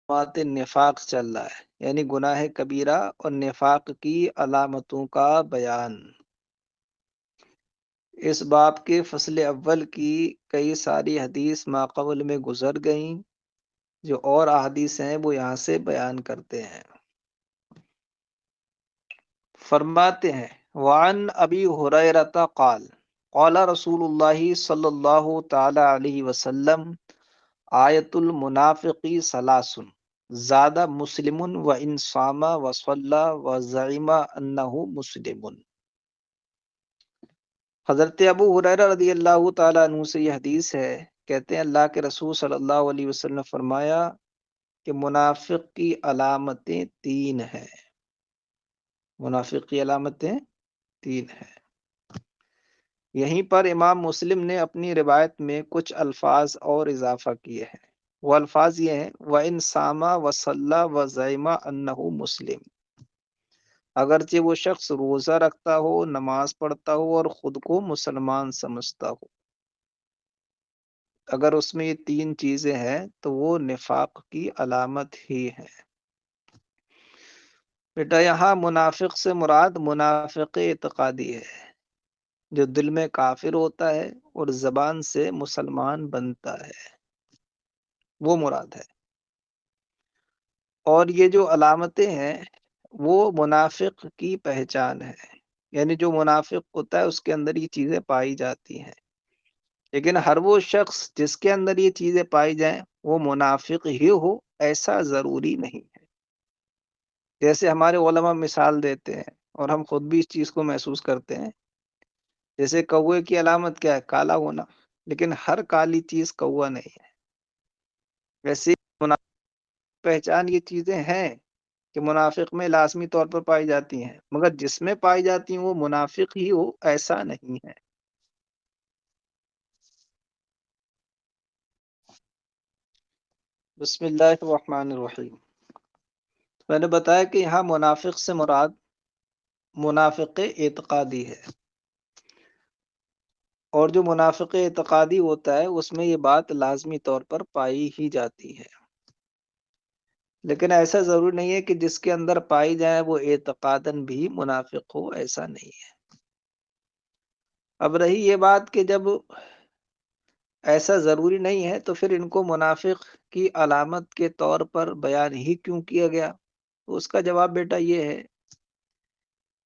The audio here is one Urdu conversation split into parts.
علامات نفاق چل رہا ہے، یعنی گناہ کبیرہ اور نفاق کی علامتوں کا بیان۔ اس باب کے فصل اول کی کئی ساری حدیث ماقبل میں گزر گئیں، جو اور احادیث ہیں وہ یہاں سے بیان کرتے ہیں۔ فرماتے ہیں وعن ابی ہریرہ قال قال رسول اللہ صلی اللہ تعالی علیہ وسلم آیت المنافقی ثلاث زاد مسلم و انصام و صلی و زعم انہ مسلم۔ حضرت ابو ہریرہ رضی اللہ تعالیٰ عنہ سے یہ حدیث ہے، کہتے ہیں اللہ کے رسول صلی اللہ علیہ وسلم نے فرمایا کہ منافق کی علامتیں تین ہیں۔ منافق کی علامتیں تین ہیں۔ یہیں پر امام مسلم نے اپنی روایت میں کچھ الفاظ اور اضافہ کیے ہیں۔ وہ الفاظ یہ ہیں وَإِن صَامَ وَصَلَّى وَزَعِمَ أَنَّهُ مسلم۔ اگرچہ وہ شخص روزہ رکھتا ہو، نماز پڑھتا ہو اور خود کو مسلمان سمجھتا ہو، اگر اس میں یہ تین چیزیں ہیں تو وہ نفاق کی علامت ہی ہے۔ بیٹا یہاں منافق سے مراد منافق اعتقادی ہے، جو دل میں کافر ہوتا ہے اور زبان سے مسلمان بنتا ہے، وہ مراد ہے۔ اور یہ جو علامتیں ہیں وہ منافق کی پہچان ہے، یعنی جو منافق ہوتا ہے اس کے اندر یہ چیزیں پائی جاتی ہیں۔ لیکن ہر وہ شخص جس کے اندر یہ چیزیں پائی جائیں وہ منافق ہی ہو ایسا ضروری نہیں ہے۔ جیسے ہمارے علماء مثال دیتے ہیں اور ہم خود بھی اس چیز کو محسوس کرتے ہیں، جیسے کوے کی علامت کیا ہے؟ کالا ہونا، لیکن ہر کالی چیز کوہ نہیں ہے۔ ویسے منافق کی پہچان یہ چیزیں ہیں کہ منافق میں لازمی طور پر پائی جاتی ہیں، مگر جس میں پائی جاتی ہیں وہ منافق ہی ہو ایسا نہیں ہے۔ بسم اللہ الرحمن الرحیم۔ میں نے بتایا کہ یہاں منافق سے مراد منافق اعتقادی ہے، اور جو منافق اعتقادی ہوتا ہے اس میں یہ بات لازمی طور پر پائی ہی جاتی ہے، لیکن ایسا ضروری نہیں ہے کہ جس کے اندر پائی جائے وہ اعتقاداً بھی منافق ہو، ایسا نہیں ہے۔ اب رہی یہ بات کہ جب ایسا ضروری نہیں ہے تو پھر ان کو منافق کی علامت کے طور پر بیان ہی کیوں کیا گیا؟ تو اس کا جواب بیٹا یہ ہے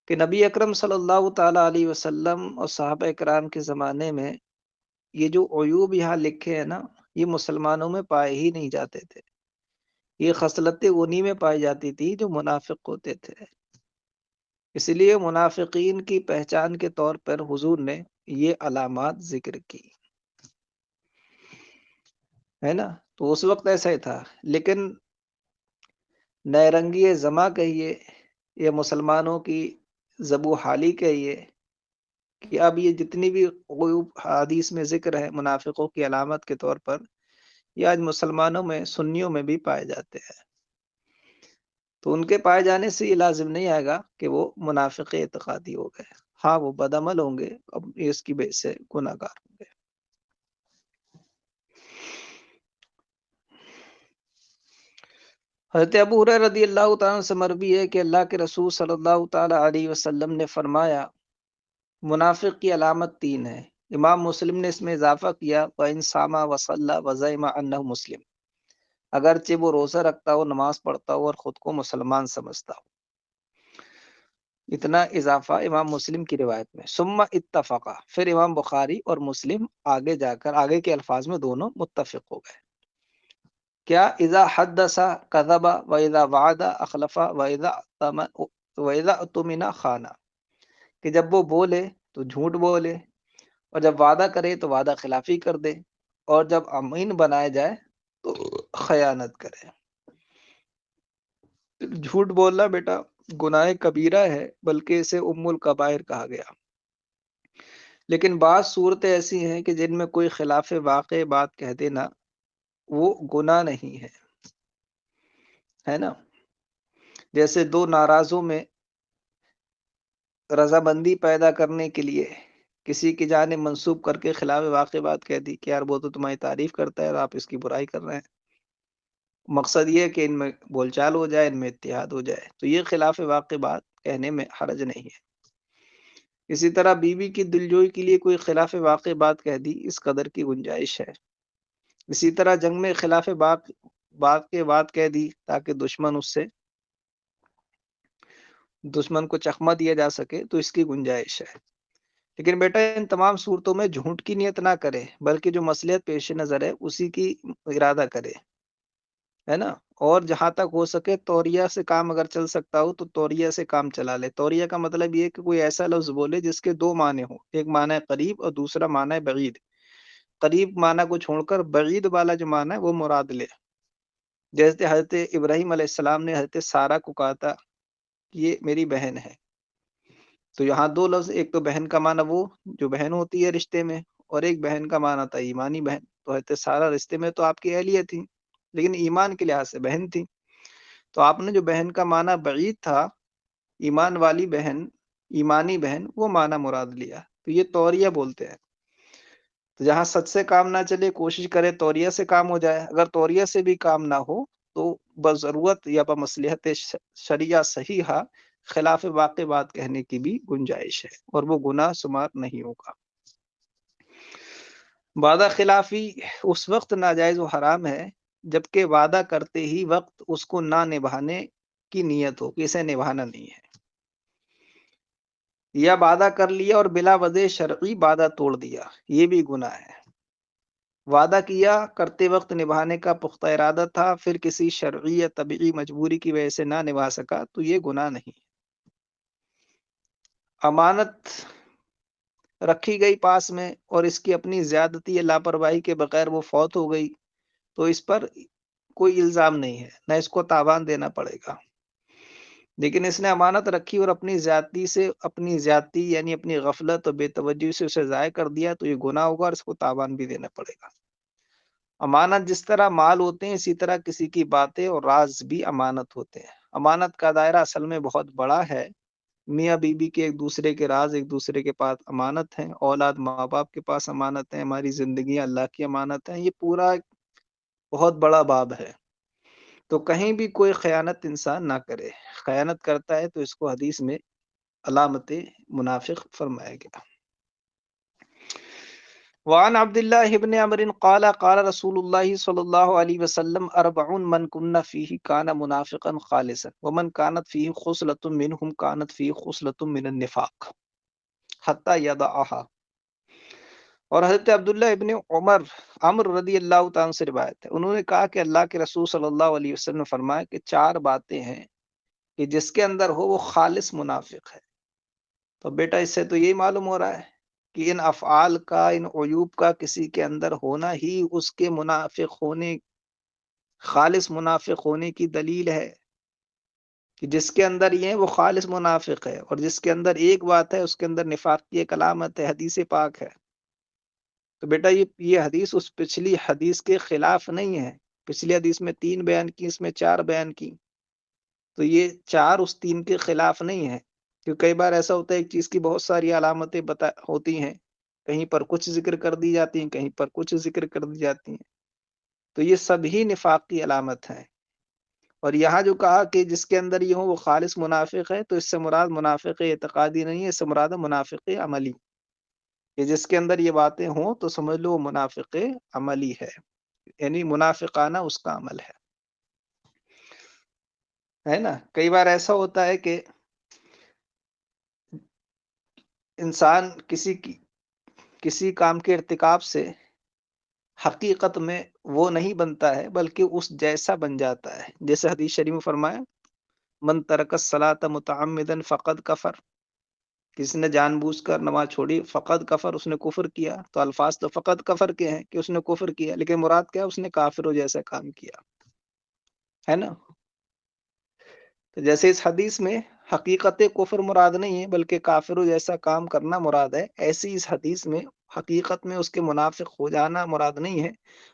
کہ نبی اکرم صلی اللہ تعالیٰ علیہ وسلم اور صحابہ اکرام کے زمانے میں یہ جو عیوب یہاں لکھے ہیں نا، یہ مسلمانوں میں پائے ہی نہیں جاتے تھے۔ یہ خصلتیں انہی میں پائی جاتی تھی جو منافق ہوتے تھے۔ اس لیے منافقین کی پہچان کے طور پر حضور نے یہ علامات ذکر کی، ہے نا؟ تو اس وقت ایسا ہی تھا، لیکن نئے رنگی زماں کہیے یا مسلمانوں کی زبو حالی کہیے کہ اب یہ جتنی بھی حدیث میں ذکر ہے منافقوں کی علامت کے طور پر، یہ آج مسلمانوں میں سنیوں میں بھی پائے جاتے ہیں۔ تو ان کے پائے جانے سے یہ لازم نہیں آئے گا کہ وہ منافق اعتقادی ہو گئے۔ ہاں وہ بدعمل ہوں گے، اب اس کی وجہ سے گناہ گار ہوں گے۔ حضرت ابو ہریرہ رضی اللہ تعالیٰ سے مروی ہے کہ اللہ کے رسول صلی اللہ تعالیٰ علیہ وسلم نے فرمایا منافق کی علامت تین ہے۔ امام مسلم نے اس میں اضافہ کیا وَإِن صَامَ وَصَلَّى وَزَعِمَ أَنَّهُ مسلم، اگرچہ وہ روزہ رکھتا ہو، نماز پڑھتا ہو اور خود کو مسلمان سمجھتا ہو۔ اتنا اضافہ امام مسلم کی روایت میں۔ ثم اتفقا، پھر امام بخاری اور مسلم آگے جا کر آگے کے الفاظ میں دونوں متفق ہو گئے۔ کیا؟ اذا حدث کذب واذا وعد اخلف واذا اؤتمن خان، کہ جب وہ بولے تو جھوٹ بولے، اور جب وعدہ کرے تو وعدہ خلافی کر دے، اور جب امین بنایا جائے تو خیانت کرے۔ جھوٹ بولنا بیٹا گناہ کبیرہ ہے، بلکہ اسے ام الکبائر کہا گیا۔ لیکن بعض صورتیں ایسی ہیں کہ جن میں کوئی خلاف واقع بات کہہ دینا وہ گناہ نہیں ہے نا؟ جیسے دو ناراضوں میں رضامندی پیدا کرنے کے لیے کسی کی جانب منسوب کر کے خلاف واقع بات کہہ دی کہ یار وہ تو تمہاری تعریف کرتا ہے اور آپ اس کی برائی کر رہے ہیں، مقصد یہ ہے کہ ان میں بول چال ہو جائے، ان میں اتحاد ہو جائے، تو یہ خلاف واقع بات کہنے میں حرج نہیں ہے۔ اسی طرح بیوی کی دلجوئی کے لیے کوئی خلاف واقع بات کہہ دی، اس قدر کی گنجائش ہے۔ اسی طرح جنگ میں خلاف بات کے بات کہہ دی تاکہ دشمن کو چکمہ دیا جا سکے، تو اس کی گنجائش ہے۔ لیکن بیٹا ان تمام صورتوں میں جھوٹ کی نیت نہ کرے، بلکہ جو مصلحت پیش نظر ہے اسی کی ارادہ کرے، ہے نا۔ اور جہاں تک ہو سکے توریہ سے کام اگر چل سکتا ہو تو توریہ سے کام چلا لے۔ توریہ کا مطلب یہ کہ کوئی ایسا لفظ بولے جس کے دو معنی ہوں، ایک معنی ہے قریب اور دوسرا معنی ہے بعید۔ قریب معنی کو چھوڑ کر بعید والا جو معنی ہے وہ مراد لے۔ جیسے حضرت ابراہیم علیہ السلام نے حضرت سارہ کو کہا تھا کہ یہ میری بہن ہے، تو یہاں دو لفظ، ایک تو بہن کا معنی وہ جو بہن ہوتی ہے رشتے میں، اور ایک بہن کا معنی تھا ایمانی بہن۔ تو حضرت سارہ رشتے میں تو آپ کی اہلیہ تھی، لیکن ایمان کے لحاظ سے بہن تھی، تو آپ نے جو بہن کا معنی بعید تھا، ایمان والی بہن، ایمانی بہن، وہ معنی مراد لیا، تو یہ توریہ بولتے ہیں۔ تو جہاں سچ سے کام نہ چلے کوشش کرے توریہ سے کام ہو جائے، اگر توریہ سے بھی کام نہ ہو تو بضرورت یا بمصلحت شریعہ صحیحہ خلاف واقع بات کہنے کی بھی گنجائش ہے، اور وہ گناہ شمار نہیں ہوگا۔ وعدہ خلافی اس وقت ناجائز و حرام ہے جبکہ وعدہ کرتے ہی وقت اس کو نہ نبھانے کی نیت ہو کہ اسے نبھانا نہیں ہے، یا وعدہ کر لیا اور بلا وجہ شرعی وعدہ توڑ دیا، یہ بھی گناہ ہے۔ وعدہ کیا کرتے وقت نبھانے کا پختہ ارادہ تھا، پھر کسی شرعی یا طبعی مجبوری کی وجہ سے نہ نبھا سکا تو یہ گناہ نہیں۔ امانت رکھی گئی پاس میں اور اس کی اپنی زیادتی یا لاپرواہی کے بغیر وہ فوت ہو گئی تو اس پر کوئی الزام نہیں ہے، نہ اس کو تاوان دینا پڑے گا۔ لیکن اس نے امانت رکھی اور اپنی زیادتی یعنی اپنی غفلت اور بے توجہی سے اسے ضائع کر دیا تو یہ گناہ ہوگا اور اس کو تاوان بھی دینا پڑے گا۔ امانت جس طرح مال ہوتے ہیں اسی طرح کسی کی باتیں اور راز بھی امانت ہوتے ہیں۔ امانت کا دائرہ اصل میں بہت بڑا ہے۔ میاں بیوی کے ایک دوسرے کے راز ایک دوسرے کے پاس امانت ہیں، اولاد ماں باپ کے پاس امانت ہیں، ہماری زندگیاں اللہ کی امانت ہیں، یہ پورا ایک بہت بڑا باب ہے۔ تو کہیں بھی کوئی خیانت انسان نہ کرے، خیانت کرتا ہے تو اس کو حدیث میں علامت منافق فرمایا گیا۔ وعن عبد الله بن عمرو قال قال رسول الله صلى الله عليه وسلم اربع من كن فيه كان منافقا خالصا ومن كانت فيه خصلة منهم كانت فيه خصلة من النفاق حتى يضعها۔ اور حضرت عبداللہ ابن عمر رضی اللہ تعالیٰ سے روایت ہے، انہوں نے کہا کہ اللہ کے رسول صلی اللہ علیہ وسلم نے فرمایا کہ چار باتیں ہیں کہ جس کے اندر ہو وہ خالص منافق ہے۔ تو بیٹا اس سے تو یہی معلوم ہو رہا ہے کہ ان افعال کا، ان عیوب کا کسی کے اندر ہونا ہی اس کے خالص منافق ہونے کی دلیل ہے، کہ جس کے اندر یہ ہے وہ خالص منافق ہے، اور جس کے اندر ایک بات ہے اس کے اندر نفاق کی ایک علامت ہے، حدیث پاک ہے۔ تو بیٹا یہ حدیث اس پچھلی حدیث کے خلاف نہیں ہے، پچھلی حدیث میں 3 بیان کی، اس میں 4 بیان کی، تو یہ 4 اس 3 کے خلاف نہیں ہے۔ کیونکہ کئی بار ایسا ہوتا ہے ایک چیز کی بہت ساری علامتیں ہوتی ہیں، کہیں پر کچھ ذکر کر دی جاتی ہیں، کہیں پر کچھ ذکر کر دی جاتی ہیں، تو یہ سبھی نفاق کی علامت ہیں۔ اور یہاں جو کہا کہ جس کے اندر یہ ہو وہ خالص منافق ہے، تو اس سے مراد منافق اعتقادی نہیں ہے، اس سے مراد منافق عملی، کہ جس کے اندر یہ باتیں ہوں تو سمجھ لو وہ منافق عملی ہے، یعنی منافقانہ اس کا عمل ہے نا۔ کئی بار ایسا ہوتا ہے کہ انسان کسی کام کے ارتکاب سے حقیقت میں وہ نہیں بنتا ہے بلکہ اس جیسا بن جاتا ہے، جیسے حدیث شریف میں فرمایا من ترک الصلاۃ متعمدا فقد کفر، کس نے جان بوجھ کر نماز چھوڑی فقد کفر، اس نے کفر کیا۔ تو الفاظ تو فقد کفر کے ہیں کہ اس نے کفر کیا، لیکن مراد کیا، اس نے کافروں جیسا کام کیا، ہے نا۔ تو جیسے اس حدیث میں حقیقت کفر مراد نہیں ہے بلکہ کافروں جیسا کام کرنا مراد ہے، ایسی اس حدیث میں حقیقت میں اس کے منافق ہو جانا مراد نہیں ہے،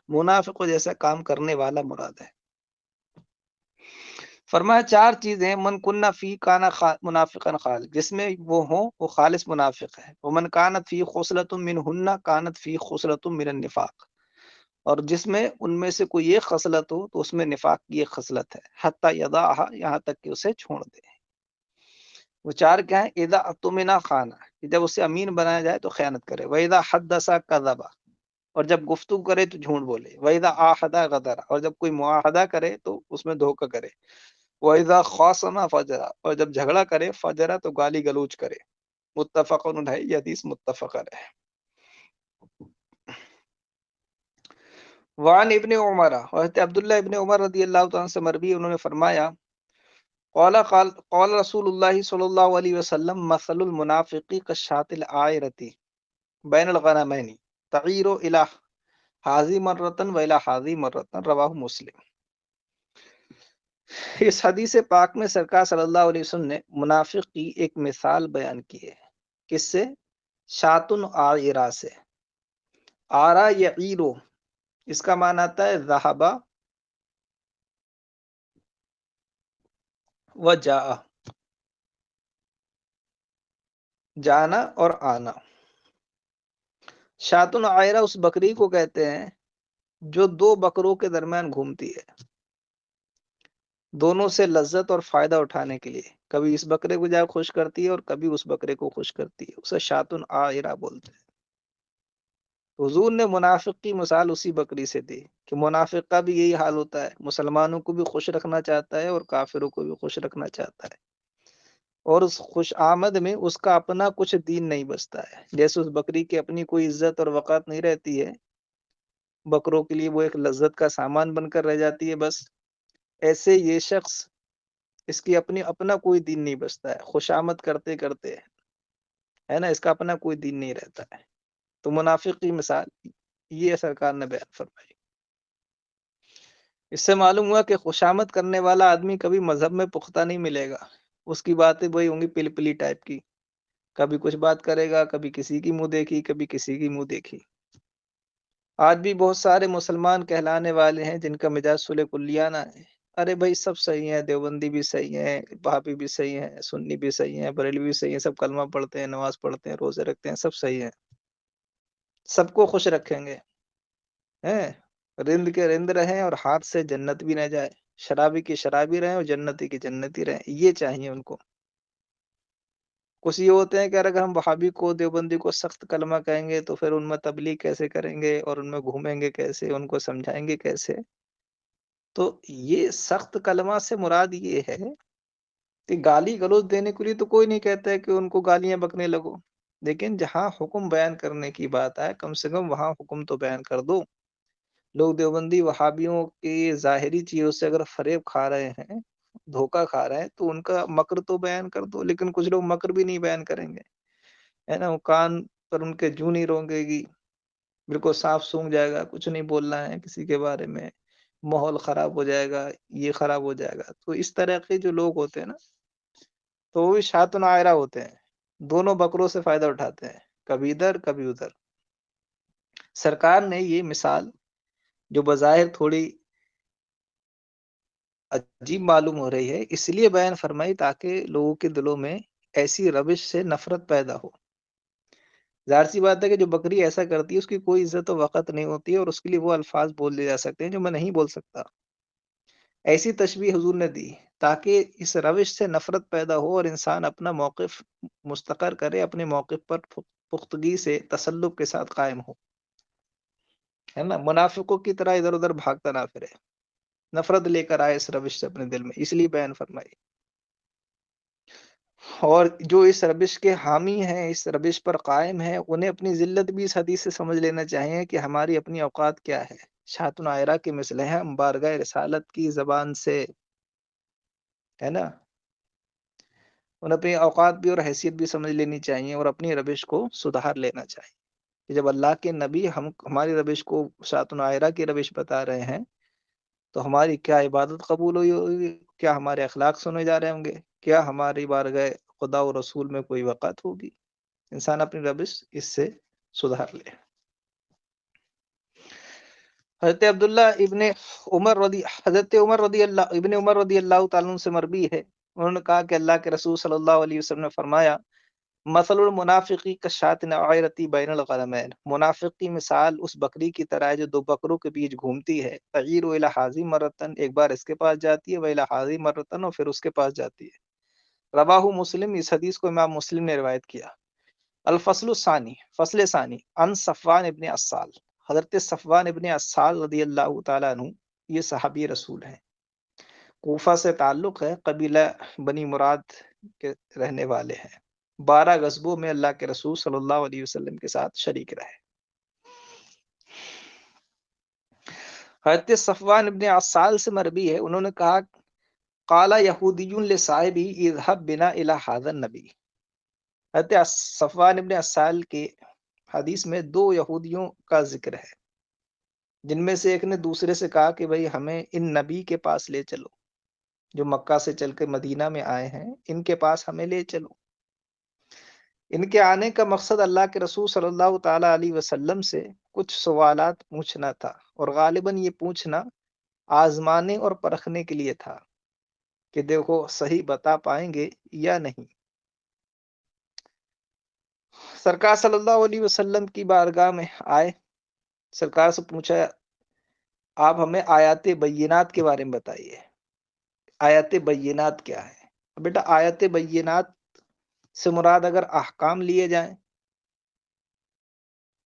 منافق جیسا کام کرنے والا مراد ہے۔ فرمایا 4 چیزیں من کنہ فی کانا منافقا خالص، جس میں وہ ہوں وہ خالص منافق ہے، ومن کانت فی خصلۃ منہن کانت فی خصلۃ من النفاق، اور جس میں ان میں سے کوئی ایک خصلت ہو تو اس میں نفاق کی ایک خصلت ہے، حتی یضعها، یہاں تک کہ اسے چھوڑ دے۔ وہ چار کیا ہے؟ اذا اؤتمن خانہ، کہ جب اسے امین بنایا جائے تو خیانت کرے، واذا حدث کذب، اور جب گفتگو کرے تو جھوٹ بولے، واذا عاہد غدر، اور جب کوئی معاہدہ کرے تو اس میں دھوکہ کرے، واذا خاصم فجر، اور جب جھگڑا کرے فجر تو گالی گلوچ کرے۔ متفق ہے، یہ حدیث متفق ہے۔ وعن ابن عمر، حضرت عبداللہ ابن عمر رضی اللہ تعالیٰ سے مروی، انہوں نے فرمایا قال رسول اللہ صلی اللہ علیہ وسلم مثل المنافقی کالشاة العائرة بین الغنمین تعیر الی حاذی مرتن و الی حاذی مرتن، رواہ مسلم۔ اس حدیث پاک میں سرکار صلی اللہ علیہ وسلم نے منافق کی ایک مثال بیان کی ہے۔ کس سے؟ شاتن عائرہ سے۔ آرا یعیرو، اس کا معنی آتا ہے ذہبا و جاء، جانا اور آنا۔ شاتن عائرہ اس بکری کو کہتے ہیں جو دو بکروں کے درمیان گھومتی ہے، دونوں سے لذت اور فائدہ اٹھانے کے لیے، کبھی اس بکرے کو جا خوش کرتی ہے اور کبھی اس بکرے کو خوش کرتی ہے، اسے شاتن عائرہ بولتے ہیں۔ حضور نے منافق کی مثال اسی بکری سے دی کہ منافق کا بھی یہی حال ہوتا ہے، مسلمانوں کو بھی خوش رکھنا چاہتا ہے اور کافروں کو بھی خوش رکھنا چاہتا ہے، اور اس خوش آمد میں اس کا اپنا کچھ دین نہیں بچتا ہے۔ جیسے اس بکری کی اپنی کوئی عزت اور وقار نہیں رہتی ہے، بکروں کے لیے وہ ایک لذت کا سامان بن کر رہ جاتی ہے بس، ایسے یہ شخص، اس کی اپنا کوئی دین نہیں بچتا ہے، خوش آمد کرتے کرتے، ہے نا، اس کا اپنا کوئی دین نہیں رہتا ہے۔ تو منافق کی مثال یہ سرکار نے بیان فرمائی۔ اس سے معلوم ہوا کہ خوشامد کرنے والا آدمی کبھی مذہب میں پختہ نہیں ملے گا، اس کی باتیں وہی ہوں گی پل پلی ٹائپ کی، کبھی کچھ بات کرے گا، کبھی کسی کی منہ دیکھی، کبھی کسی کی منہ دیکھی۔ آج بھی بہت سارے مسلمان کہلانے والے ہیں جن کا مزاج صلح کلیانہ ہے، ارے بھائی سب صحیح ہیں، دیوبندی بھی صحیح ہیں، بھابی بھی صحیح ہیں، سنی بھی صحیح ہیں، بریلوی بھی صحیح ہیں، سب کلمہ پڑھتے ہیں، نماز پڑھتے ہیں، روزے رکھتے ہیں، سب صحیح ہیں، سب کو خوش رکھیں گے، ہیں، رند کے رند رہیں اور ہاتھ سے جنت بھی نہ جائے، شرابی کی شرابی رہیں اور جنتی کی جنتی رہیں، یہ چاہیے ان کو۔ کچھ یہ ہوتے ہیں کہ اگر ہم وہابی کو دیوبندی کو سخت کلمہ کہیں گے تو پھر ان میں تبلیغ کیسے کریں گے اور ان میں گھومیں گے کیسے، ان کو سمجھائیں گے کیسے؟ تو یہ سخت کلمہ سے مراد یہ ہے کہ گالی گلوچ دینے کے لیے تو کوئی نہیں کہتا ہے کہ ان کو گالیاں بکنے لگو، لیکن جہاں حکم بیان کرنے کی بات آئے کم سے کم وہاں حکم تو بیان کر دو۔ لوگ دیوبندی وہابیوں کی ظاہری چیزوں سے اگر فریب کھا رہے ہیں، دھوکہ کھا رہے ہیں، تو ان کا مکر تو بیان کر دو، لیکن کچھ لوگ مکر بھی نہیں بیان کریں گے، ہے نا، وہ کان پر ان کے جوں نہیں رونگے گی، بالکل صاف سونگ جائے گا، کچھ نہیں بولنا ہے کسی کے بارے میں، ماحول خراب ہو جائے گا، یہ خراب ہو جائے گا۔ تو اس طرح کے جو لوگ ہوتے ہیں نا، تو وہ بھی شاۃ عائرہ ہوتے ہیں، دونوں بکروں سے فائدہ اٹھاتے ہیں، کبھی ادھر کبھی ادھر۔ سرکار نے یہ مثال جو بظاہر تھوڑی عجیب معلوم ہو رہی ہے اس لیے بیان فرمائی تاکہ لوگوں کے دلوں میں ایسی روش سے نفرت پیدا ہو۔ ظاہر سی بات ہے کہ جو بکری ایسا کرتی ہے اس کی کوئی عزت و وقت نہیں ہوتی ہے اور اس کے لیے وہ الفاظ بول دیے جا سکتے ہیں جو میں نہیں بول سکتا، ایسی تشبیہ حضور نے دی تاکہ اس روش سے نفرت پیدا ہو اور انسان اپنا موقف مستقر کرے، اپنے موقف پر پختگی سے تسلط کے ساتھ قائم ہو، ہے نا، منافقوں کی طرح ادھر ادھر بھاگتا نہ پھرے، نفرت لے کر آئے اس روش سے اپنے دل میں، اس لیے بیان فرمائی۔ اور جو اس روش کے حامی ہیں، اس روش پر قائم ہیں، انہیں اپنی ذلت بھی اس حدیث سے سمجھ لینا چاہیے کہ ہماری اپنی اوقات کیا ہے، شاۃ عائرہ کے مثل ہیں ہم بارگاہ رسالت کی زبان سے، ہے نا، انہیں اپنی اوقات بھی اور حیثیت بھی سمجھ لینی چاہیے اور اپنی روش کو سدھار لینا چاہیے کہ جب اللہ کے نبی ہماری روش کو شاۃ عائرہ کی روش بتا رہے ہیں تو ہماری کیا عبادت قبول ہوئی ہوگی، کیا ہمارے اخلاق سنے جا رہے ہوں گے، کیا ہماری بارگاہ خدا و رسول میں کوئی وقت ہوگی؟ انسان اپنی روش اس سے سدھار لے۔ حضرت عمر رضی اللہ ابن عمر رضی اللہ تعالیٰ عنہ سے مروی ہے، انہوں نے کہا کہ اللہ کے رسول صلی اللہ علیہ وسلم نے فرمایا مثل المنافقی کشات نعیرتی بین الغنمین، منافق کی مثال اس بکری کی طرح ہے جو دو بکروں کے بیچ گھومتی ہے، تغیر الی حاضی مرتن، ایک بار اس کے پاس جاتی ہے، ویلی حاضی مرتن، اور پھر اس کے پاس جاتی ہے۔ رواہ مسلم، اس حدیث کو امام مسلم نے روایت کیا۔ الفصل الثانی، فصل ثانی، ان صفوان ابن عسال، حضرت صفوان ابن عسال رضی اللہ تعالیٰ عنہ، یہ صحابی رسول ہیں، کوفہ سے تعلق ہے، قبیلہ بنی مراد کے رہنے والے ہیں، 12 غزبوں میں اللہ کے رسول صلی اللہ علیہ وسلم کے ساتھ شریک رہے۔ حضرت صفوان ابن عسال سے مروی ہے، انہوں نے کہا قال یہودی لصاحبہ اذهب بنا الی ھذا النبی۔ حضرت صفوان ابن عسال کے حدیث میں 2 یہودیوں کا ذکر ہے، جن میں سے ایک نے دوسرے سے کہا کہ بھئی ہمیں ان نبی کے پاس لے چلو، جو مکہ سے چل کے مدینہ میں آئے ہیں، ان کے پاس ہمیں لے چلو۔ ان کے آنے کا مقصد اللہ کے رسول صلی اللہ تعالیٰ علیہ وسلم سے کچھ سوالات پوچھنا تھا، اور غالباً یہ پوچھنا آزمانے اور پرکھنے کے لیے تھا کہ دیکھو صحیح بتا پائیں گے یا نہیں۔ سرکار صلی اللہ علیہ وسلم کی بارگاہ میں آئے، سرکار سے پوچھا آپ ہمیں آیات بینات کے بارے میں بتائیے، آیات بینات کیا ہے؟ بیٹا آیات بینات سے مراد اگر احکام لیے جائیں،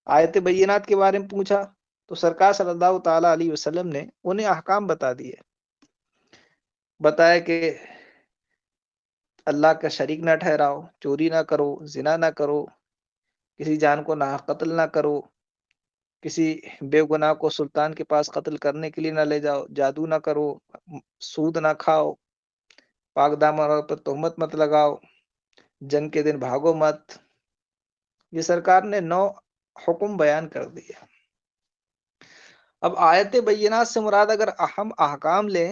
آیت بینات کے بارے میں پوچھا تو سرکار صلی اللہ تعالیٰ علیہ وسلم نے انہیں احکام بتا دیے، بتایا کہ اللہ کا شریک نہ ٹھہراؤ، چوری نہ کرو، زنا نہ کرو، کسی جان کو ناحق قتل نہ کرو، کسی بے گناہ کو سلطان کے پاس قتل کرنے کے لیے نہ لے جاؤ، جادو نہ کرو، سود نہ کھاؤ، پاک دامن پر تہمت مت لگاؤ، جنگ کے دن بھاگو مت۔ یہ سرکار نے 9 حکم بیان کر دیا۔ اب آیت بینات سے مراد اگر ہم احکام لیں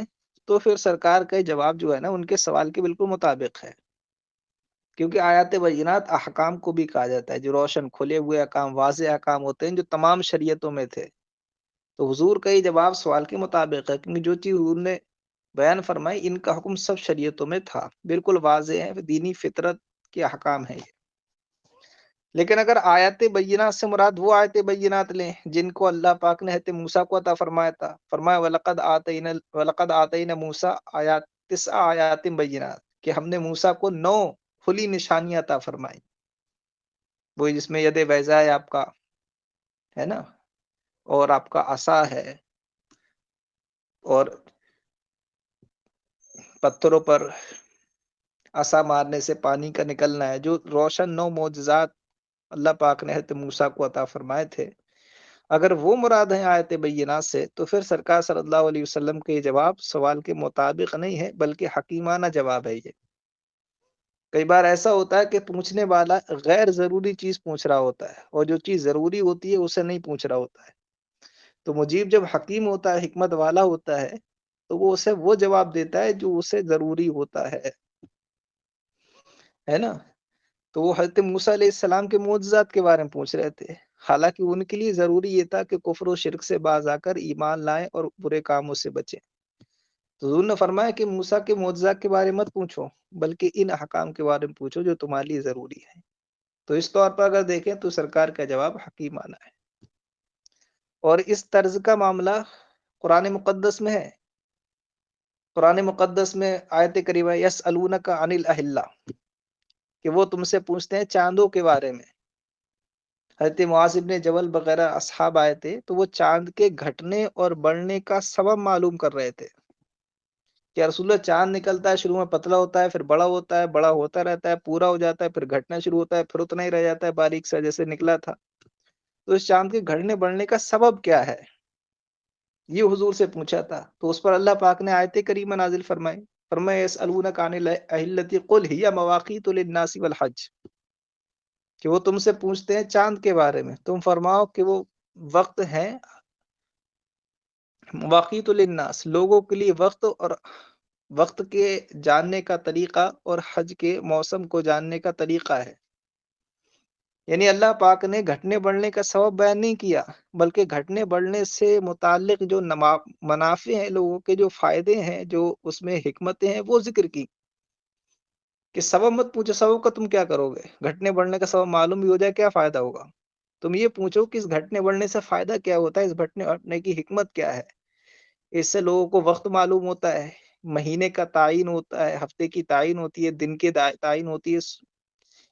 تو پھر سرکار کا جواب جو ہے نا ان کے سوال کے بالکل مطابق ہے، کیونکہ آیات بینات احکام کو بھی کہا جاتا ہے، جو روشن کھلے ہوئے احکام، واضح احکام ہوتے ہیں جو تمام شریعتوں میں تھے۔ تو حضور کا یہ جواب سوال کے مطابق ہے، کیونکہ جو چیز حضور نے بیان فرمائی ان کا حکم سب شریعتوں میں تھا، بالکل واضح ہے، دینی فطرت کے احکام ہیں یہ۔ لیکن اگر آیات بینات سے مراد وہ آیات بینات لیں جن کو اللہ پاک نے حضرت موسیٰ کو عطا فرمایا تھا، فرمایا وَلَقَدْ آتَيْنَا مُوسَىٰ آیات 9 آیات بینات، کہ ہم نے موسیٰ کو 9 کھلی نشانیاں عطا فرمائی، وہ جس میں ید بیضاء ہے آپ کا، ہے نا، اور آپ کا عصا ہے، اور پتھروں پر عصا مارنے سے پانی کا نکلنا ہے، جو روشن 9 معجزات اللہ پاک نے حضرت موسیٰ کو عطا فرمائے تھے۔ اگر وہ مراد ہیں آیت بینات سے تو پھر سرکار صلی اللہ علیہ وسلم کے یہ جواب سوال کے مطابق نہیں ہے بلکہ حکیمانہ جواب ہے یہ۔ کئی بار ایسا ہوتا ہے کہ پوچھنے والا غیر ضروری چیز پوچھ رہا ہوتا ہے، اور جو چیز ضروری ہوتی ہے اسے نہیں پوچھ رہا ہوتا ہے، تو مجیب جب حکیم ہوتا ہے، حکمت والا ہوتا ہے، تو وہ اسے وہ جواب دیتا ہے جو اسے ضروری ہوتا ہے نا۔ تو وہ حضرت موسیٰ علیہ السلام کے معجزات کے بارے میں پوچھ رہے تھے، حالانکہ ان کے لیے ضروری یہ تھا کہ کفر و شرک سے باز آ کر ایمان لائیں اور برے کاموں سے بچیں۔ تو حضور نے فرمایا کہ موسیٰ کے معجزات کے بارے میں مت پوچھو، بلکہ ان احکام کے بارے میں پوچھو جو تمہارے لیے ضروری ہے۔ تو اس طور پر اگر دیکھیں تو سرکار کا جواب حکیمانہ ہے، اور اس طرز کا معاملہ قرآن مقدس میں ہے۔ قرآن مقدس میں آیت کریمہ یسألونک عن الاہلہ، کہ وہ تم سے پوچھتے ہیں چاندوں کے بارے میں۔ حضرت معاذ بن جبل وغیرہ اصحاب آئے تھے تو وہ چاند کے گھٹنے اور بڑھنے کا سبب معلوم کر رہے تھے کہ رسول اللہ چاند نکلتا ہے، شروع میں پتلا ہوتا ہے، پھر بڑا ہوتا ہے، بڑا ہوتا رہتا ہے، پورا ہو جاتا ہے، پھر گھٹنا شروع ہوتا ہے، پھر اتنا ہی رہ جاتا ہے باریک سا جیسے نکلا تھا۔ تو اس چاند کے گھٹنے بڑھنے کا سبب کیا ہے، یہ حضور سے پوچھا تھا۔ تو اس پر اللہ پاک نے آیت کریمہ نازل فرمائی، فرمایا یسألونک عن الاہلۃ قل ہی مواقیت للناس والحج، کہ وہ تم سے پوچھتے ہیں چاند کے بارے میں، تم فرماؤ کہ وہ وقت ہے مواقیت للناس، لوگوں کے لیے وقت، اور وقت کے جاننے کا طریقہ اور حج کے موسم کو جاننے کا طریقہ ہے۔ یعنی اللہ پاک نے گھٹنے بڑھنے کا سبب بیان نہیں کیا، بلکہ گھٹنے بڑھنے سے متعلق جو منافع ہیں، لوگوں کے جو فائدے ہیں، جو اس میں حکمتیں ہیں، وہ ذکر کی کہ سبب مت پوچھو، سبب کا تم کیا کرو گے؟ گھٹنے بڑھنے کا سبب معلوم بھی ہو جائے کیا فائدہ ہوگا؟ تم یہ پوچھو کہ اس گھٹنے بڑھنے سے فائدہ کیا ہوتا ہے، اس گھٹنے بڑھنے کی حکمت کیا ہے؟ اس سے لوگوں کو وقت معلوم ہوتا ہے، مہینے کا تعین ہوتا ہے، ہفتے کی تعین ہوتی ہے، دن کے تعین ہوتی ہے،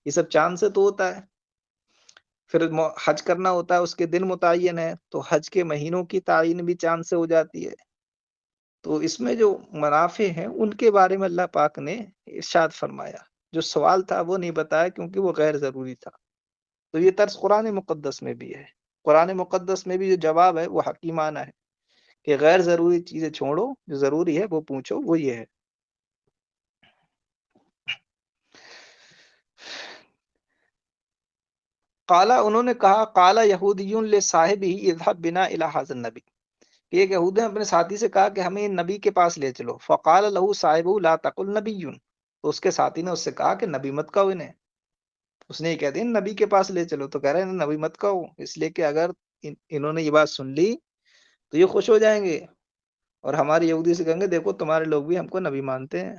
یہ سب چاند سے تو ہوتا ہے۔ پھر حج کرنا ہوتا ہے، اس کے دن متعین ہے، تو حج کے مہینوں کی تعین بھی چاند سے ہو جاتی ہے۔ تو اس میں جو منافع ہیں ان کے بارے میں اللہ پاک نے ارشاد فرمایا، جو سوال تھا وہ نہیں بتایا کیونکہ وہ غیر ضروری تھا۔ تو یہ طرز قرآن مقدس میں بھی ہے، قرآن مقدس میں بھی جو جواب ہے وہ حکیمانہ ہے کہ غیر ضروری چیزیں چھوڑو، جو ضروری ہے وہ پوچھو، وہ یہ ہے۔ قالا، انہوں نے کہا، قالا یہودیون لصاحبہ اذهب بنا الی ھذا النبی، کہ ایک یہودی نے اپنے ساتھی سے کہا کہ ہمیں نبی کے پاس لے چلو۔ فقال له صاحبہ لا تقل نبی، تو اس کے ساتھی نے اس سے کہا کہ نبی مت کہو انہیں۔ اس نے یہ کہہ دیا نبی کے پاس لے چلو، تو کہہ رہے ہیں نبی مت کہو، اس لیے کہ اگر انہوں نے یہ بات سن لی تو یہ خوش ہو جائیں گے اور ہمارے یہودی سے کہیں گے دیکھو تمہارے لوگ بھی ہم کو نبی مانتے ہیں۔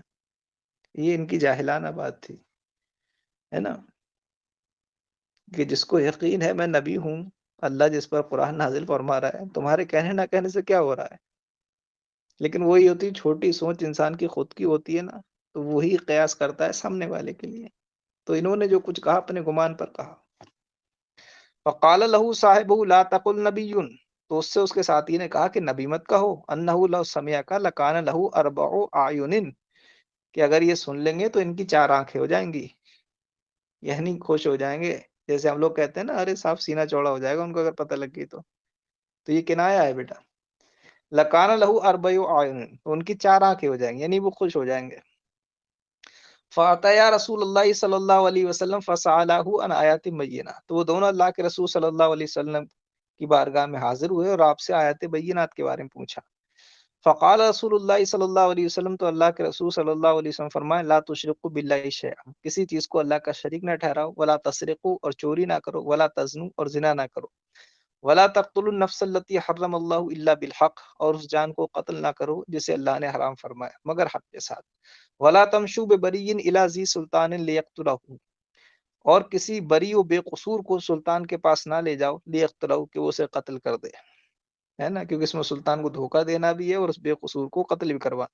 یہ ان کی جاہلانہ بات تھی، ہے نا، کہ جس کو یقین ہے میں نبی ہوں، اللہ جس پر قرآن نازل فرما رہا ہے، تمہارے کہنے نہ کہنے سے کیا ہو رہا ہے؟ لیکن وہی ہوتی چھوٹی سوچ انسان کی خود کی ہوتی ہے نا، تو وہی قیاس کرتا ہے سامنے والے کے لیے۔ تو انہوں نے جو کچھ کہا اپنے گمان پر کہا۔ فقال له صاحبہ لا تقل نبی، تو اس سے اس کے ساتھی نے کہا کہ نبی مت کہو، انہ لو سمعک لکان لہ اربع اعین، کہ اگر یہ سن لیں گے تو ان کی 4 آنکھیں ہو جائیں گی، یعنی خوش ہو جائیں گے۔ جیسے ہم لوگ کہتے ہیں نا ارے صاحب سینہ چوڑا ہو جائے گا ان کو اگر پتہ لگ گئی تو یہ کنایا ہے بیٹا۔ لکان لہ اربع اعین، تو ان کی 4 آنکھیں ہو جائیں گی، یعنی وہ خوش ہو جائیں گے۔ فاتیا رسول اللہ صلی اللہ علیہ وسلم فسالہ عن آیات بینہ، تو وہ دونوں اللہ کے رسول صلی اللہ علیہ وسلم کی بارگاہ میں حاضر ہوئے اور آپ سے آیات بینات کے بارے میں پوچھا۔ فقال رسول اللہ صلی اللہ علیہ وسلم، تو اللہ کے رسول صلی اللہ علیہ وسلم فرمائے، لا تشرکوا باللہ شیئا، کسی چیز کو اللہ کا شریک نہ ٹھہراؤ، ولا تسرقوا، اور چوری نہ کرو، ولا تزنوا، اور زنا نہ کرو، ولا تقتلوا النفس التي حرم اللہ الا بالحق، اور اس جان کو قتل نہ کرو جسے اللہ نے حرام فرمایا مگر حق کے ساتھ، ولا تمشوا ببری الی ذی سلطان لیقتلہ، اور کسی بری و بے قصور کو سلطان کے پاس نہ لے جاؤ، لیقتلہ، کہ وہ اسے قتل کر دے، ہے نا، کیونکہ اس میں سلطان کو دھوکہ دینا بھی ہے اور اس بے قصور کو قتل بھی کروانا۔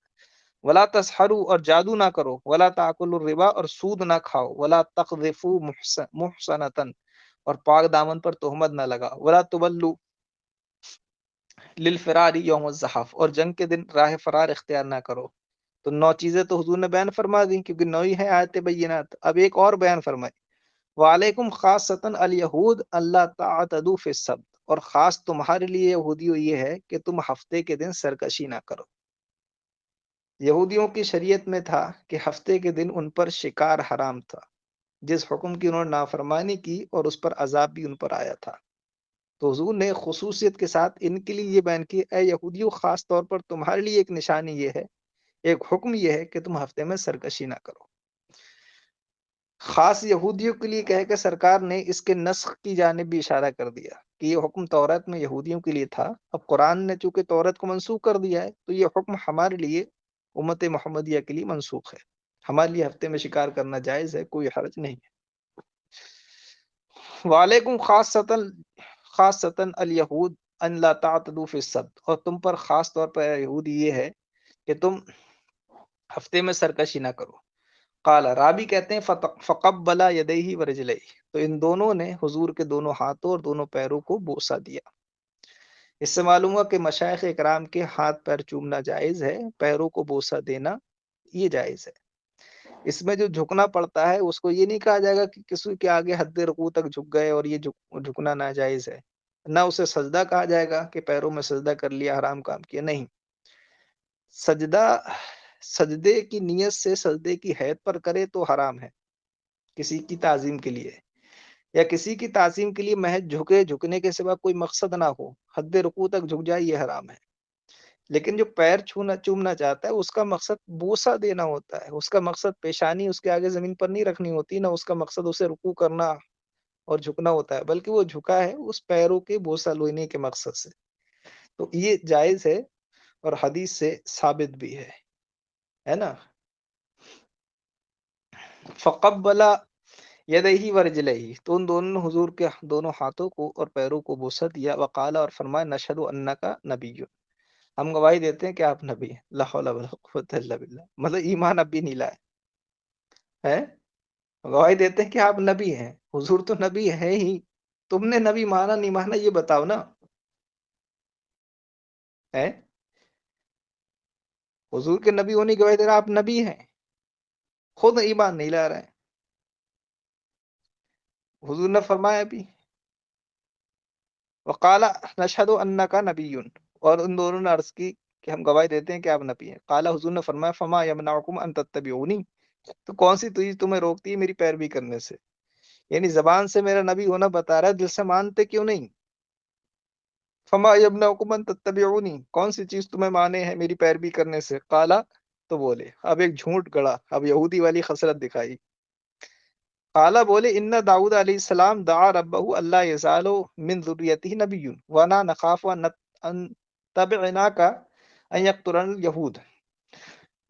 ولا تسحروا، اور جادو نہ کرو، ولا تاکلوا الربا، اور سود نہ کھاؤ، ولا تقذفوا محصنۃ، اور پاک دامن پر تہمت نہ لگاؤ، ولا تولوا للفرار یوم الزحف، اور جنگ کے دن راہ فرار اختیار نہ کرو۔ تو 9 چیزیں تو حضور نے بیان فرما دی کیونکہ 9 ہی ہیں آیت بینات۔ اب ایک اور بیان فرمائی، وعلیکم خاصۃ الیہود اللہ تعتدوا فی السبت، اور خاص تمہارے لیے یہودیوں یہ ہے کہ تم ہفتے کے دن سرکشی نہ کرو۔ یہودیوں کی شریعت میں تھا کہ ہفتے کے دن ان پر شکار حرام تھا، جس حکم کی انہوں نے نافرمانی کی اور اس پر عذاب بھی ان پر آیا تھا۔ تو حضور نے خصوصیت کے ساتھ ان کے لیے یہ بیان کی، اے یہودیوں خاص طور پر تمہارے لیے ایک نشانی یہ ہے، ایک حکم یہ ہے کہ تم ہفتے میں سرکشی نہ کرو۔ خاص یہودیوں کے لیے کہہ کے سرکار نے اس کے نسخ کی جانب بھی اشارہ کر دیا کہ یہ حکم تورات میں یہودیوں کے لیے تھا، اب قرآن نے چونکہ تورات کو منسوخ کر دیا ہے تو یہ حکم ہمارے لیے امت محمدیہ کے لیے منسوخ ہے، ہمارے لیے ہفتے میں شکار کرنا جائز ہے، کوئی حرج نہیں ہے۔ وعلیکم خاصتاً الیہود ان لا تعتدوا فی السبت، اور تم پر خاص طور پر یہود یہ ہے کہ تم ہفتے میں سرکشی نہ کرو۔ قال، رابی کہتے ہیں فقبل یدیہ ورجلیہ، تو ان دونوں نے حضور کے دونوں ہاتھوں اور دونوں پیروں کو بوسہ دیا۔ اس سے معلوم ہوا کہ مشائخ اکرام کے ہاتھ پیر چومنا جائز ہے، پیروں کو بوسہ دینا یہ جائز ہے۔ اس میں جو جھکنا پڑتا ہے اس کو یہ نہیں کہا جائے گا کہ کسی کے آگے حد رکوع تک جھک گئے اور یہ جھکنا ناجائز ہے، نہ اسے سجدہ کہا جائے گا کہ پیروں میں سجدہ کر لیا حرام کام کیا، نہیں، سجدے کی نیت سے سجدے کی حیت پر کرے تو حرام ہے کسی کی تعظیم کے لیے، یا کسی کی تعظیم کے لیے محض جھکنے کے سوا کوئی مقصد نہ ہو، حد رکوع تک جھک جائے یہ حرام ہے۔ لیکن جو پیر چومنا چاہتا ہے اس کا مقصد بوسہ دینا ہوتا ہے، اس کا مقصد پیشانی اس کے آگے زمین پر نہیں رکھنی ہوتی، نہ اس کا مقصد اسے رکوع کرنا اور جھکنا ہوتا ہے، بلکہ وہ جھکا ہے اس پیروں کے بوسہ لینے کے مقصد سے، تو یہ جائز ہے اور حدیث سے ثابت بھی ہے نا۔ فقبل یدیہ ورجلہ، تو ان دونوں نے حضور کے دونوں ہاتھوں کو اور پیروں کو بوسہ دیا، وقال، اور فرمایا، نشہد انک نبی، ہم گواہی دیتے ہیں کہ آپ نبی ہیں، لا حول ولا قوۃ الا باللہ، مطلب ایمان اب بھی نہیں لائے ہیں، گواہی دیتے ہیں کہ آپ نبی ہیں، حضور تو نبی ہے ہی، تم نے نبی مانا نہیں مانا یہ بتاؤ نا، ہے حضور کے نبی ہونے کی گواہی دے رہا آپ نبی ہیں، خود ایمان نہیں لا رہے ہیں۔ حضور نے فرمایا ابھی، وقال نشہد انک نبی، اور ان دونوں نے عرض کی کہ ہم گواہی دیتے ہیں کہ آپ نبی ہیں۔ قال، حضور نے فرمایا، فما یمنعکم ان تتبعونی، تو کون سی چیز تمہیں روکتی ہے میری پیروی کرنے سے؟ یعنی زبان سے میرا نبی ہونا بتا رہا ہے، دل سے مانتے کیوں نہیں؟ فما یمنعکم ان تتبعونی، کون سی چیز تمہیں مانے ہے میری پیروی کرنے سے؟ قالا، تو بولے، اب ایک جھوٹ گڑا، اب یہودی والی خسرت دکھائی۔ قالا، بولے، ان داؤد علیہ السلام دعا ربہ اللہ یزال من ذریتہ نبی وانا نخاف ان تبعناک ان یقتلن الیہود،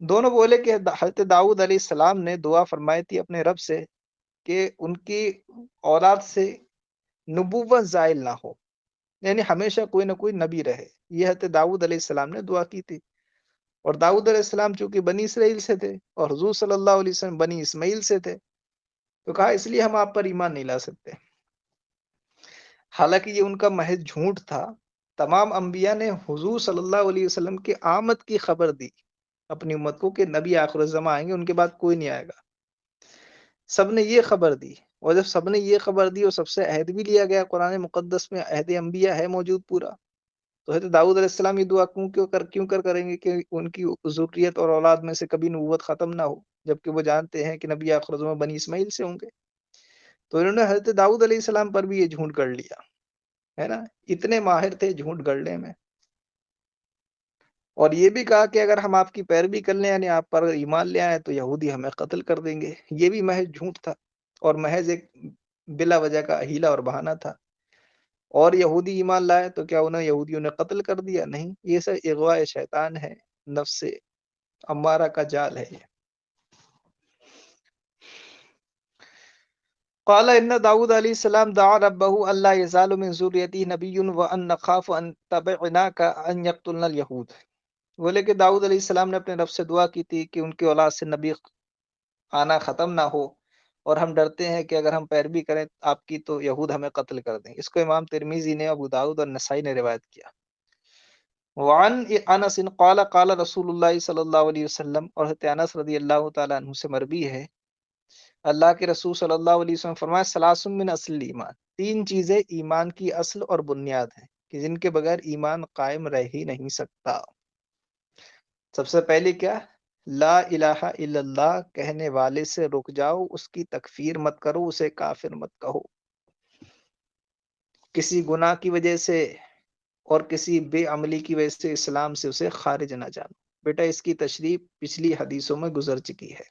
دونوں بولے کہ حضرت داؤد علیہ السلام نے دعا فرمائی تھی اپنے رب سے کہ ان کی اولاد سے نبوت زائل نہ ہو، یعنی ہمیشہ کوئی نہ کوئی نبی رہے، یہ حضرت داؤد علیہ السلام نے دعا کی تھی۔ اور داؤد علیہ السلام چونکہ بنی اسرائیل سے تھے اور حضور صلی اللہ علیہ وسلم بنی اسماعیل سے تھے، تو کہا اس لیے ہم آپ پر ایمان نہیں لا سکتے۔ حالانکہ یہ ان کا محض جھوٹ تھا، تمام انبیاء نے حضور صلی اللہ علیہ وسلم کی آمد کی خبر دی اپنی امت کو کہ نبی آخر الزمان آئیں گے، ان کے بعد کوئی نہیں آئے گا، سب نے یہ خبر دی۔ اور جب سب نے یہ خبر دی اور سب سے عہد بھی لیا گیا، قرآن مقدس میں عہد انبیاء ہے موجود پورا، تو حضرت داؤد علیہ السلام یہ دعا کیوں کر کریں گے کہ ان کی ذریت اور اولاد میں سے کبھی نبوت ختم نہ ہو، جبکہ وہ جانتے ہیں کہ نبی آخر الزمان بنی اسماعیل سے ہوں گے۔ تو انہوں نے حضرت داؤد علیہ السلام پر بھی یہ جھوٹ گڑھ لیا، ہے نا، اتنے ماہر تھے جھوٹ گڑھنے میں۔ اور یہ بھی کہا کہ اگر ہم آپ کی پیروی کر لیں، یعنی آپ پر ایمان لے آئے، تو یہودی ہمیں قتل کر دیں گے، یہ بھی محض جھوٹ تھا اور محض ایک بلا وجہ کا ہیلا اور بہانہ تھا۔ اور یہودی ایمان لائے تو کیا انہیں یہودیوں نے قتل کر دیا؟ نہیں، یہ سب اغواء شیطان ہے، نفس امارہ کا جال ہے یہ۔ قال ان داؤد علیہ السلام دعا ربہ اللہ یزال من ذریتہ نبی وان نخاف ان تبعناک ان یقتلن الیہود، بولے کہ داؤد علیہ السلام نے اپنے رب سے دعا کی تھی کہ ان کی اولاد سے نبی آنا ختم نہ ہو، اور ہم ڈرتے ہیں کہ اگر ہم پیروی کریں آپ کی تو یہود ہمیں قتل کر دیں۔ اس کو امام ترمذی نے، ابو داؤد اور نسائی نے روایت کیا۔ وعن انس قال قال رسول اللہ صلی اللہ علیہ وسلم، اور حضرت انس رضی اللہ تعالیٰ عنہ سے مروی ہے، اللہ کے رسول صلی اللہ علیہ وسلم فرمایا، ثلاث من اصل ایمان، تین چیزیں ایمان کی اصل اور بنیاد ہیں کہ جن کے بغیر ایمان قائم رہ ہی نہیں سکتا۔ سب سے پہلے کیا؟ لا الہ الا اللہ کہنے والے سے رک جاؤ، اس کی تکفیر مت کرو، اسے کافر مت کہو، کسی گناہ کی وجہ سے اور کسی بے عملی کی وجہ سے اسلام سے اسے خارج نہ جانو۔ بیٹا اس کی تشریح پچھلی حدیثوں میں گزر چکی ہے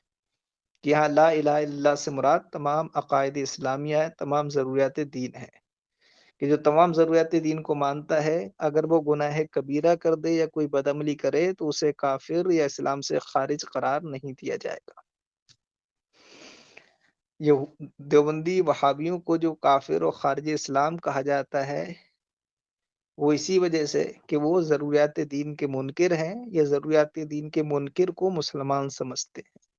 کہ یہاں لا الہ الا اللہ سے مراد تمام عقائد اسلامیہ ہے، تمام ضروریات دین ہے، کہ جو تمام ضروریات دین کو مانتا ہے، اگر وہ گناہ کبیرہ کر دے یا کوئی بدعملی کرے تو اسے کافر یا اسلام سے خارج قرار نہیں دیا جائے گا۔ یہ دیوبندی وہابیوں کو جو کافر و خارج اسلام کہا جاتا ہے، وہ اسی وجہ سے کہ وہ ضروریات دین کے منکر ہیں یا ضروریات دین کے منکر کو مسلمان سمجھتے ہیں۔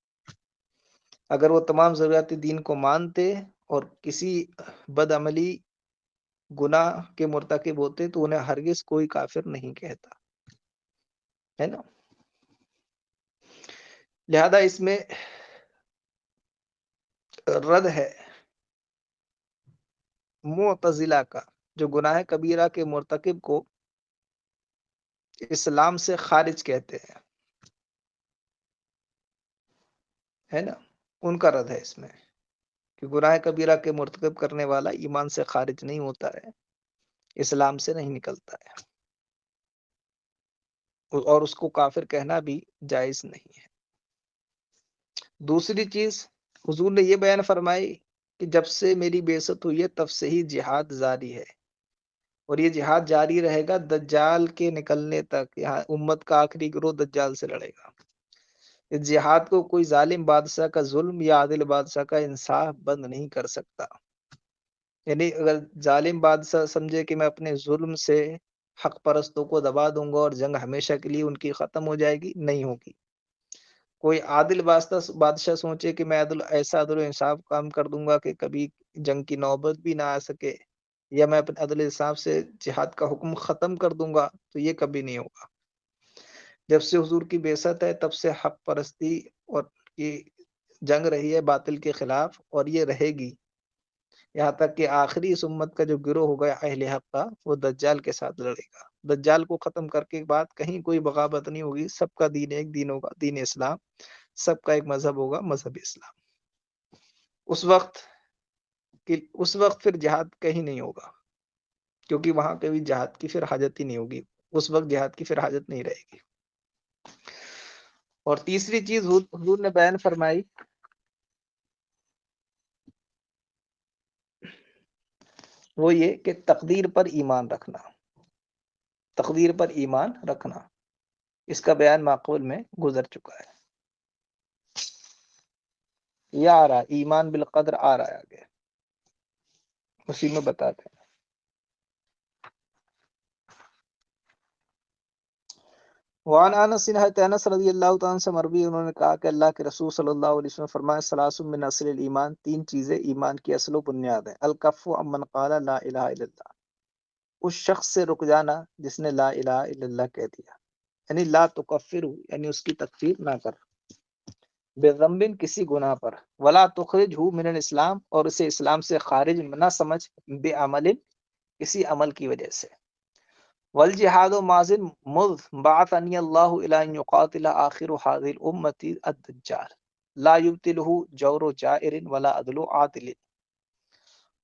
اگر وہ تمام ضروریات دین کو مانتے اور کسی بدعملی گناہ کے مرتکب ہوتے تو انہیں ہرگز کوئی کافر نہیں کہتا، ہے نا۔ لہذا اس میں رد ہے معتزلہ کا، جو گناہ کبیرہ کے مرتکب کو اسلام سے خارج کہتے ہیں، ہے نا، ان کا رد ہے اس میں کہ گناہ کبیرہ کے مرتکب کرنے والا ایمان سے خارج نہیں ہوتا ہے، اسلام سے نہیں نکلتا ہے، اور اس کو کافر کہنا بھی جائز نہیں ہے۔ دوسری چیز حضور نے یہ بیان فرمائی کہ جب سے میری بعثت ہوئی ہے تب سے ہی جہاد جاری ہے، اور یہ جہاد جاری رہے گا دجال کے نکلنے تک، یہاں امت کا آخری گروہ دجال سے لڑے گا۔ اس جہاد کو کوئی ظالم بادشاہ کا ظلم یا عادل بادشاہ کا انصاف بند نہیں کر سکتا۔ یعنی اگر ظالم بادشاہ سمجھے کہ میں اپنے ظلم سے حق پرستوں کو دبا دوں گا اور جنگ ہمیشہ کے لیے ان کی ختم ہو جائے گی، نہیں ہوگی۔ کوئی عادل بادشاہ سوچے کہ میں ایسا عدل و انصاف کام کر دوں گا کہ کبھی جنگ کی نوبت بھی نہ آ سکے، یا میں اپنے عدل انصاف سے جہاد کا حکم ختم کر دوں گا، تو یہ کبھی نہیں ہوگا۔ جب سے حضور کی بعثت ہے تب سے حق پرستی اور کی جنگ رہی ہے باطل کے خلاف، اور یہ رہے گی یہاں تک کہ آخری اس امت کا جو گروہ ہوگا اہل حق کا، وہ دجال کے ساتھ لڑے گا۔ دجال کو ختم کر کے بعد کہیں کوئی بغاوت نہیں ہوگی، سب کا دین ایک دین ہوگا، دین اسلام، سب کا ایک مذہب ہوگا، مذہب اسلام۔ اس وقت پھر جہاد کہیں نہیں ہوگا، کیونکہ وہاں کبھی جہاد کی پھر حاجت ہی نہیں ہوگی، اس وقت جہاد کی پھر حاجت نہیں رہے گی۔ اور تیسری چیز حضور نے بیان فرمائی وہ یہ کہ تقدیر پر ایمان رکھنا، تقدیر پر ایمان رکھنا، اس کا بیان معقول میں گزر چکا ہے۔ یہ آ رہا ایمان بالقدر آ رہا ہے آگے، اسی میں بتاتے ہیں۔ وعن انس رضی اللہ تعالیٰ سے مروی، انہوں نے کہا کہ اللہ کے رسول صلی اللہ علیہ وسلم فرمایا ثلاث من اصل الایمان، تین چیزیں ایمان کی اصل و بنیاد ہیں۔ الکف عمن قال لا الہ الا اللہ، اس شخص سے رک جانا جس نے لا الہ الا اللہ کہہ دیا، یعنی لا تکفر، یعنی اس کی تکفیر نہ کر، بذنب کسی گناہ پر، ولا تخرج من الاسلام، اور اسے اسلام سے خارج نہ سمجھ، بعمل کسی عمل کی وجہ سے، والجہاد ماضٍ مذ بعثنی اللہ الی ان یقاتل آخر هذه الامة الدجال لا یبطلہ جور جائر ولا عدل عادل،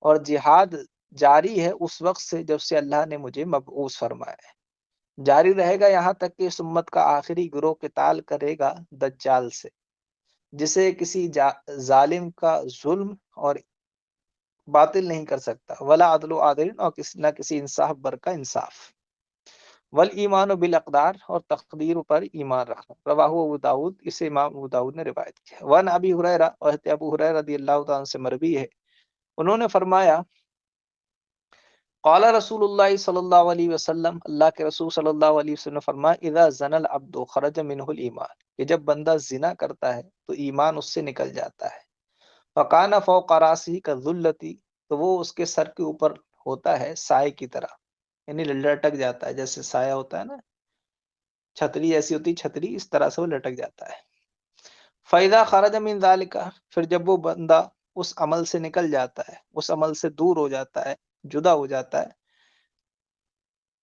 اور جہاد جاری ہے اس وقت سے جب سے اللہ نے مجھے مبعوث فرمایا ہے، جاری رہے گا یہاں تک کہ اس امت کا آخری گروہ قتال کرے گا دجال سے، جسے کسی ظالم کا ظلم اور باطل نہیں کر سکتا، ولا عدل و عادل، اور نہ کسی انصاف بر کا انصاف، والایمان بالاقدار، اور تقدیر پر ایمان رکھنا۔ رواہ ابو داود، اسے امام ابو داود نے روایت کیا۔ وان ابی ہریرہ، اور ابو ہریرہ رضی اللہ تعالیٰ عنہ سے مروی ہے، انہوں نے فرمایا قال رسول اللہ صلی اللہ علیہ وسلم، اللہ کے رسول صلی اللہ علیہ وسلم نے فرمایا اذا زنى العبد خرج منہ الایمان، کہ جب بندہ زنا کرتا ہے تو ایمان اس سے نکل جاتا ہے، فکان فوق راسہ کالظلۃ، تو وہ اس کے سر کے اوپر ہوتا ہے سائے کی طرح، یعنی لٹک جاتا ہے، جیسے سایہ ہوتا ہے نا، چھتری ایسی ہوتی، چھتری اس طرح سے وہ لٹک جاتا ہے۔ فَإِذَا خَرَجَ مِنْ ذَلِكَ، پھر جب وہ بندہ اس عمل سے نکل جاتا ہے، اس عمل سے دور ہو جاتا ہے، جدا ہو جاتا ہے،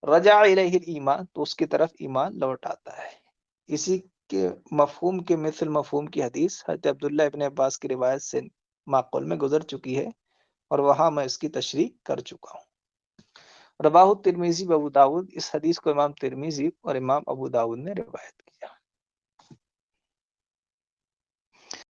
رجع الیہ الایمان، تو اس کی طرف ایمان لوٹ آتا ہے۔ اسی کے مفہوم کے مثل مفہوم کی حدیث حضرت عبداللہ ابن عباس کی روایت سے معقول میں گزر چکی ہے، اور وہاں میں اس کی تشریح کر چکا ہوں۔ رواہ ترمذی و ابو داود، اس حدیث کو امام ترمذی اور امام ابو داود نے روایت